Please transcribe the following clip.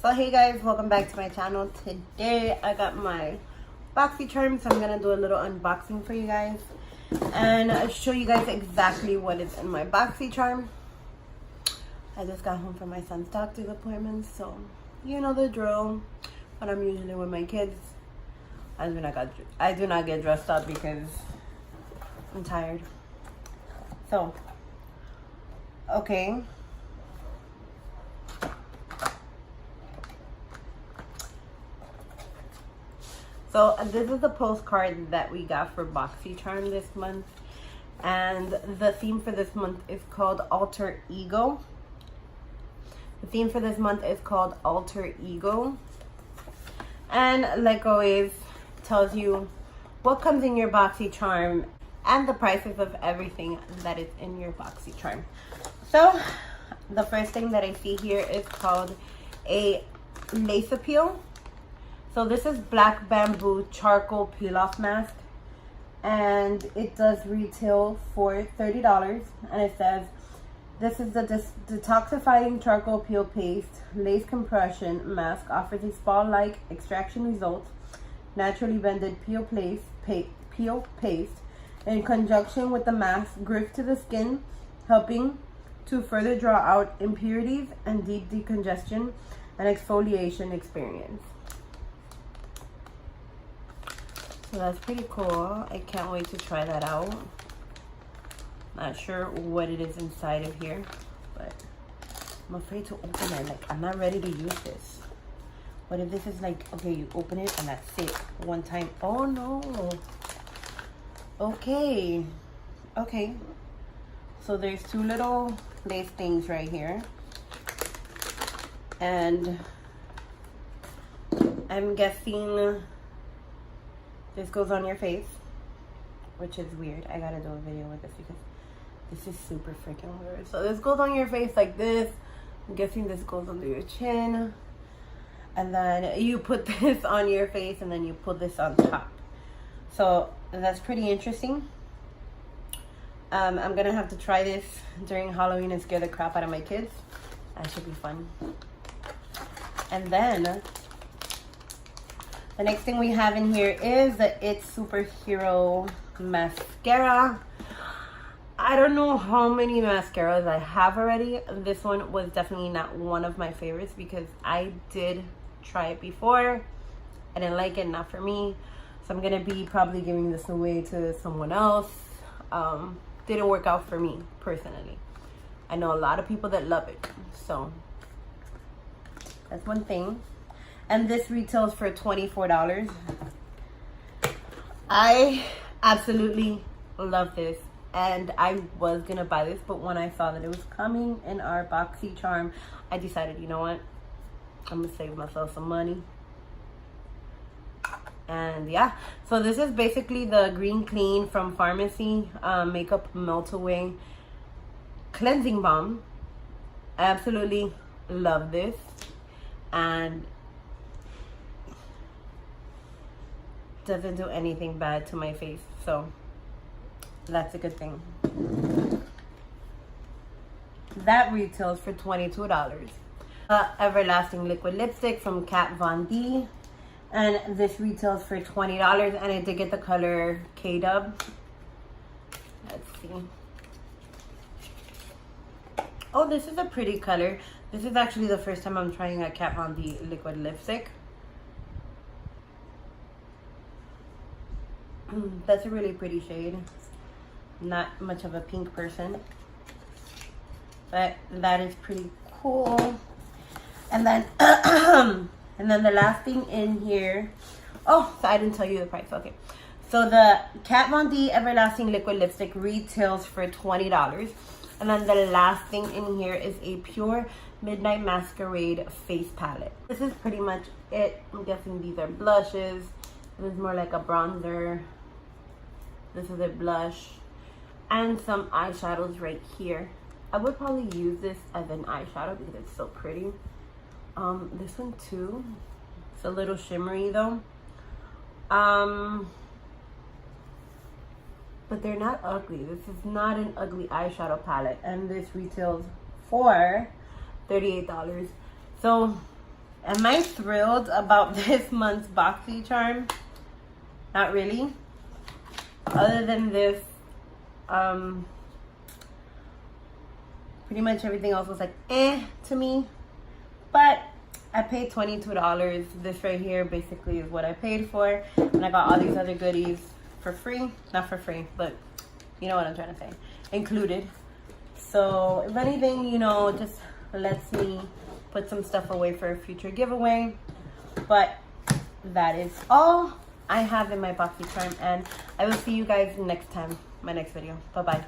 So hey guys, welcome back to my channel. Today I got my Boxycharm, so I'm gonna do a little unboxing for you guys and I'll show you guys exactly what is in my Boxycharm. I just got home from my son's doctor's appointment, so you know the drill. When I'm usually with my kids, I do not get dressed up because I'm tired. So okay. So this is the postcard that we got for Boxycharm this month. And the theme for this month is called Alter Ego. The theme for this month is called Alter Ego. And like always, tells you what comes in your Boxycharm and the prices of everything that is in your Boxycharm. So the first thing that I see here is called a lace appeal. So this is black bamboo charcoal peel off mask, and it does retail for $30. And it says this is the detoxifying charcoal peel paste lace compression mask, offers a spa-like extraction results, naturally blended peel paste in conjunction with the mask grip to the skin, helping to further draw out impurities and deep decongestion and exfoliation experience. So that's pretty cool. I can't wait to try that out. Not sure what it is inside of here, but I'm afraid to open it. Like, I'm not ready to use this. What if this is like, okay, you open it and that's it one time? Oh no. Okay. Okay. So there's two little lace things right here. And I'm guessing this goes on your face, which is weird. I gotta do a video with this because this is super freaking weird. So this goes on your face like this. I'm guessing this goes under your chin. And then you put this on your face and then you put this on top. So that's pretty interesting. I'm gonna have to try this during Halloween and scare the crap out of my kids. That should be fun. And then the next thing we have in here is the It's Superhero mascara. I don't know how many mascaras I have already. This one was definitely not one of my favorites because I did try it before. I didn't like it, not for me. So I'm gonna be probably giving this away to someone else. Didn't work out for me personally. I know a lot of people that love it. So that's one thing. And this retails for $24. I absolutely love this. And I was going to buy this, but when I saw that it was coming in our Boxycharm, I decided, you know what? I'm going to save myself some money. And yeah, so this is basically the Green Clean from Pharmacy Makeup Melt Away Cleansing Balm. I absolutely love this. And doesn't do anything bad to my face, so that's a good thing. That retails for $22. Everlasting liquid lipstick from Kat Von D, and this retails for $20, and I did get the color K-Dub. Let's see. Oh, this is a pretty color. This is actually the first time I'm trying a Kat Von D liquid lipstick. That's a really pretty shade. Not much of a pink person, but that is pretty cool. And then and then the last thing in here, oh, so I didn't tell you the price. Okay, so the Kat Von D Everlasting Liquid Lipstick retails for $20. And then the last thing in here is a Pure Midnight Masquerade face palette. This is pretty much it. I'm guessing these are blushes. This is more like a bronzer. This is a blush. And some eyeshadows right here. I would probably use this as an eyeshadow because it's so pretty. This one too. It's a little shimmery though. But they're not ugly. This is not an ugly eyeshadow palette. And this retails for $38. So Am I thrilled about this month's Boxycharm? Not really. Other than this, pretty much everything else was like to me. But I paid $22. This right here basically is what I paid for. And I got all these other goodies for free. Not for free, but you know what I'm trying to say. Included. So if anything, you know, just lets me put some stuff away for a future giveaway. But that is all I have in my Boxycharm, and I will see you guys next time, my next video. Bye bye.